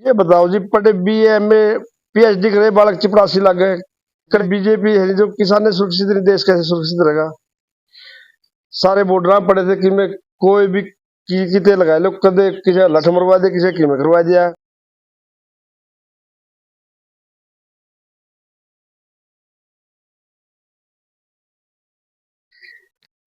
ये बताओ जी, पढ़े बीए एमए पीएचडी करे बालक 84 लाख है। कर बीजेपी है जो किसान सुरक्षित नहीं, देश कैसे सुरक्षित रहेगा। सारे बॉर्डर पड़े थे कि मैं कोई भी की किते लगा लो, कदे किसे लठ मरवा दे, किसे की में करवा दिया।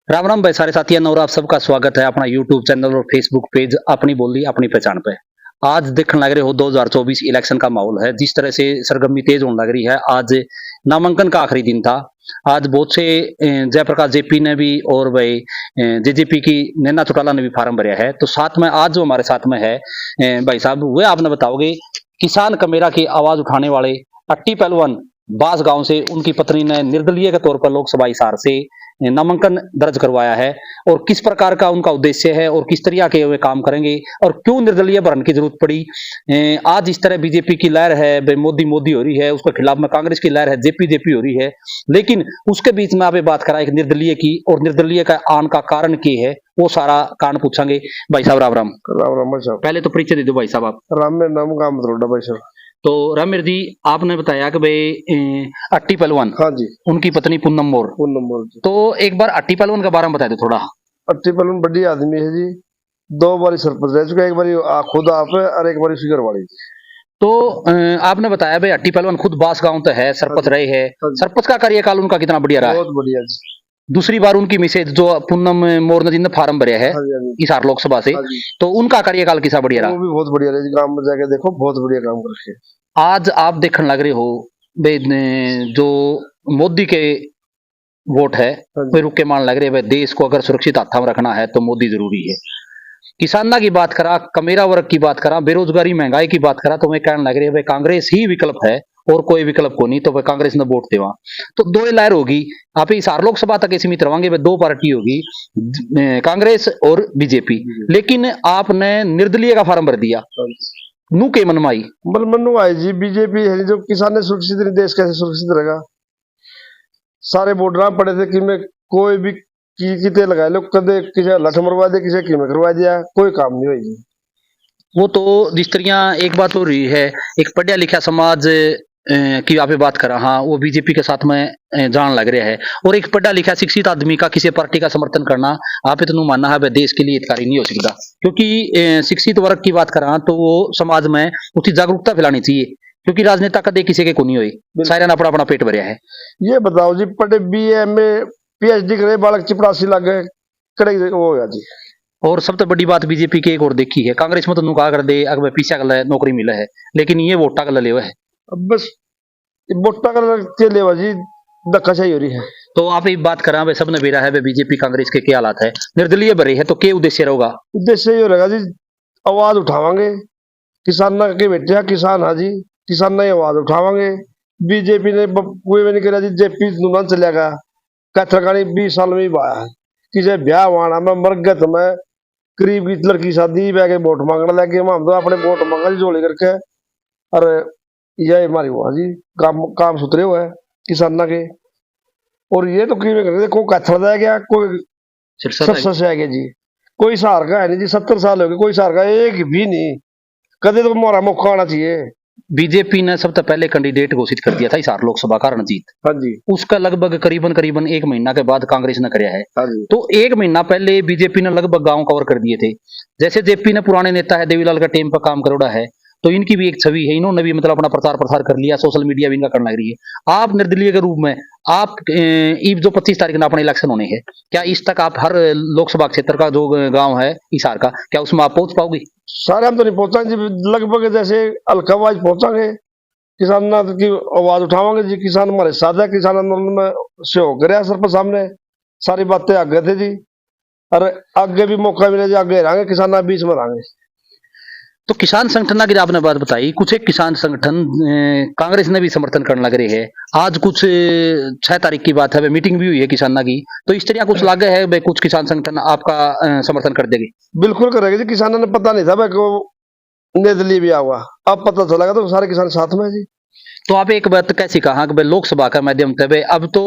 राम राम भाई सारे साथियों, और आप सबका स्वागत है अपना यूट्यूब चैनल और फेसबुक पेज अपनी बोली अपनी पहचान पे। आज देखने लग रहे हो 2024 इलेक्शन का माहौल है, जिस तरह से सरगर्मी तेज होने लग रही है। आज नामांकन का आखिरी दिन था। आज बहुत से जयप्रकाश जेपी ने भी और भाई जेजेपी की नैना चौटाला ने भी फार्म भरा है। तो साथ में आज जो हमारे साथ में है भाई साहब, वे आपने बताओगे किसान कमेरा की आवाज उठाने वाले अट्टी पहलवान बास गांव से उनकी पत्नी ने निर्दलीय के तौर पर लोकसभा हिसार से नामांकन दर्ज करवाया है, और किस प्रकार का उनका उद्देश्य है और किस तरह के वे काम करेंगे और क्यों निर्दलीय भरण की जरूरत पड़ी। आज इस तरह बीजेपी की लहर है, मोदी मोदी हो रही है, उसके खिलाफ में कांग्रेस की लहर है, जेपी जेपी हो रही है। लेकिन उसके बीच में आप बात करा एक निर्दलीय की, और निर्दलीय का आन का कारण क्या है, वो सारा कारण पूछेंगे। भाई साहब राम राम। राम राम भाई साहब। पहले तो परिचय दे दो भाई साहब आप। राम में नाम काम थोड़ा भाई साहब। तो रामेर जी, आपने बताया कि भाई अट्टी पहलवान, हाँ जी, उनकी पत्नी पूनम मोर। जी। तो एक बार अट्टी पहलवान के बारे में बता दो थोड़ा। अट्टी पहलवान बड़ी आदमी है जी, 2 बार सरपंच रह चुका, एक बार खुद आप है और एक बार फिगर वाली। तो आपने बताया भाई अट्टी पहलवान खुद बास गांव तो है, सरपंच रहे हैं। सरपंच का कार्यकाल उनका कितना बढ़िया रहा है? बहुत बढ़िया जी। दूसरी बार उनकी मिसेज जो पूनम मोर ने जिनने फार्म भरे है हिसार लोकसभा से, तो उनका कार्यकाल किसा बढ़िया रहा? वो भी बहुत बढ़िया रहा जी, गांव में जाके देखो बहुत बढ़िया काम कर रखे। आज आप देखने लग रहे हो भाई जो मोदी के वोट है, वे रुक के मान लग रहे हैं देश को अगर सुरक्षित हाथ में रखना है तो मोदी जरूरी है। किसाना की बात करा, कमेरा वर्ग की बात करा, बेरोजगारी महंगाई की बात करा, तो मैं कहने लग रही है भाई कांग्रेस ही विकल्प है और कोई विकल्प को नहीं। तो भाई कांग्रेस ने वोट देवा तो दो लहर होगी। आप हिसार लोकसभा तक सीमित रहेंगे, भाई 2 पार्टी होगी, कांग्रेस और बीजेपी। लेकिन आपने निर्दलीय का फार्म भर दिया, नू के मनमाई मनु आई जी, बीजेपी है जो किसान सुरक्षित नहीं, देश कैसे सुरक्षित रहेगा। सारे बॉर्डर पड़े थे कि मैं कोई भी की किते लगा लो, कदे किसे लठ मरवा दे, किसे की में करवा दिया, कोई काम नहीं हुई। वो तो जिस तरह एक बात हो रही है, एक पढ़ा लिखा समाज की आप बात करा, हाँ वो बीजेपी के साथ में जान लग रहा है। और एक पढ़ा लिखा शिक्षित आदमी का किसी पार्टी का समर्थन करना आप इतना मानना है देश के लिए हितकारी नहीं हो सकता। क्योंकि शिक्षित वर्ग की बात करा तो वो समाज में उसकी जागरूकता फैलानी चाहिए, क्योंकि राजनेता कदे किसी के को नहीं हुई, सारे ने अपना अपना पेट भरया है। ये बताओ जी, पढ़े बीए एमए पीएचडी करे बालक 84 लाख है, करे वो हो जी। और सबसे बड़ी बात बीजेपी की एक और देखी है, कांग्रेस में तो नुका कर दे अगर पीछे गल नौकरी मिले है, लेकिन ये वोटा गल ले है। अब बस वोटा के लिए जी धक्काशाही हो रही है। तो आप एक बात करा, सबने बेरा है बीजेपी कांग्रेस के क्या हालात है, निर्दलीय भरे है, तो क्या उद्देश्य रहेगा? उद्देश्य ये रहेगा जी, आवाज उठावांगे किसान के बेटे, किसान हाँ जी, किसान ने आवाज उठावांगे। बीजेपी ने कोई भी नहीं करा जी, जेपी नुमान चलेगा कैथरकानी 20 साल में ही बाया है, किसे ब्याह वाणा में मरगत में करीब की लड़की शादी बह के वोट मांगने लगे, हम तो अपने वोट मांगा जी जोड़े करके। और यह हमारी हुआ जी काम सुतरे हुए है किसान के। और ये तो देखो कैथर रह गया, कोई सिरसा से आ गया जी, कोई सहार का है नहीं जी, 70 साल हो गए कोई सहार का एक भी नहीं। कदे तो हमारा मौका आना चाहिए। बीजेपी ने सबसे पहले कैंडिडेट घोषित कर दिया था हिसार लोकसभा का रणजीत। हाँ जी। उसका लगभग करीबन 1 महीना के बाद कांग्रेस ने कराया है। हाँ जी। तो 1 महीना पहले बीजेपी ने लगभग गांव कवर कर दिए थे। जैसे जेपी ने पुराने नेता है देवीलाल का टीम पर काम करोड़ा है, तो इनकी भी एक छवि है, इन्होंने भी मतलब अपना प्रचार प्रसार कर लिया, सोशल मीडिया भी इनका करने लग रही है। आप निर्दलीय के रूप में आप जो 25 तारीख में अपने इलेक्शन होने हैं, क्या इस तक आप हर लोकसभा क्षेत्र का जो गांव है हिसार का, क्या उसमें आप पहुंच पाओगे? सारे हम तो नहीं पहुंचाएंगे जी, लगभग जैसे हल्कावाज पहुंचाएंगे, किसान की आवाज उठावांगे जी। किसान हमारे साथ है, किसान आंदोलन में सहयोग करे सर पर सामने, सारी बातें आगे थे जी। और आगे भी मौका मिले जी, आगे रहेंगे, किसान बीच में रहेंगे। तो किसान संगठन की आपने बात बताई, कुछ एक किसान संगठन कांग्रेस ने भी समर्थन करने लग रहे हैं। आज कुछ 6 तारीख की बात है, मीटिंग भी हुई है किसाना की, तो इस तरह कुछ लागे है भाई कुछ किसान संगठन आपका समर्थन कर देंगे? बिल्कुल करेंगे जी, किसानों ने पता नहीं था भाई को निर्दलीय भी हुआ, अब पता चला तो सारे किसान साथ में जी। तो आप एक बात कैसी कहा कि भाई लोकसभा का माध्यम से अब तो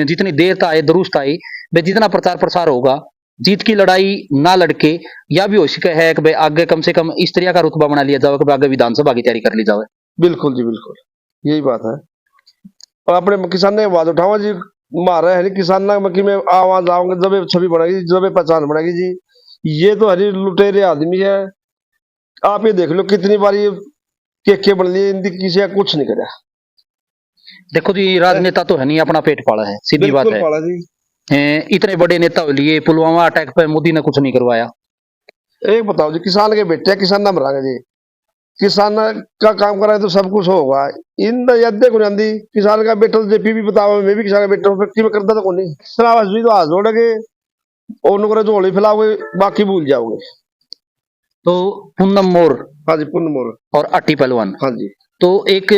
जितनी देर आए दुरुस्त आई, जितना प्रचार प्रसार होगा जीत की लड़ाई ना लड़के या भी हो सके है कि भाई आगे कम से कम इस तरह का रुतबा बना लिया जाए कि भाई आगे विधानसभा की तैयारी कर ली जाए। बिल्कुल जी बिल्कुल, यही बात है। और अपने किसान ने आवाज उठावा जी, मारा है नहीं किसान ना कि मैं आवाज आऊंगा जब ये छवि बनेगी, जब ये पहचान बनेगी जी। ये तो हरी लुटेरे आदमी है। आप ये देख लो कितनी बार ये के बन लिए, इनकी किसी का कुछ नहीं करा। देखो जी, राजनेता तो है नहीं, अपना पेट पाला है, सीधी बात बिल्कुल है। पाला जी। इतने बड़े नेता हो लिए, पुलवामा अटैक पे मोदी ने कुछ नहीं करवाया। एक बताओ जी, किसान के बेटे किसान ना मरांगे जी, किसान का काम करा तो सब कुछ होगा। इन यदे को नहीं किसान का बेटा जेपी भी बताओ, मैं भी किसान का बेटा हूँ, व्यक्ति में करता तो कोई नहीं। सरावास भी तो हाथ जोड़ेंगे और उनको झोली फैलाओगे, बाकी भूल जाओगे। तो पूनम मोर हाँ जी, पुण्य मोर। और अट्टी पहलवान, हाँ जी। तो एक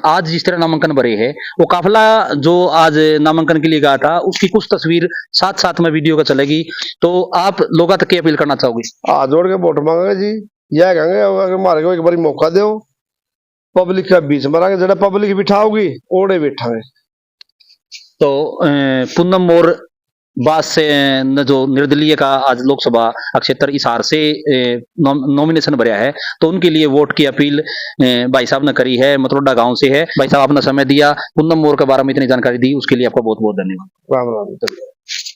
आज जिस तरह नामांकन भरे है, वो काफिला जो आज नामांकन के लिए गया था उसकी कुछ तस्वीर साथ साथ में वीडियो का चलेगी, तो आप लोगों तक क्या अपील करना चाहोगे? हाथ जोड़ के वोट मांगेंगे जी, यह कहेंगे अगर मारे को एक बार मौका दो, पब्लिक के बीच में रखेंगे, जरा पब्लिक बिठाओगी ओड़े बैठावे। तो पूनम मोर बास से न जो निर्दलीय का आज लोकसभा क्षेत्र हिसार से नॉमिनेशन भरा है, तो उनके लिए वोट की अपील भाई साहब ने करी है, मतरोडा गांव से है। भाई साहब आपने समय दिया, पूनम मोर के बारे में इतनी जानकारी दी, उसके लिए आपका बहुत बहुत धन्यवाद। राम राम।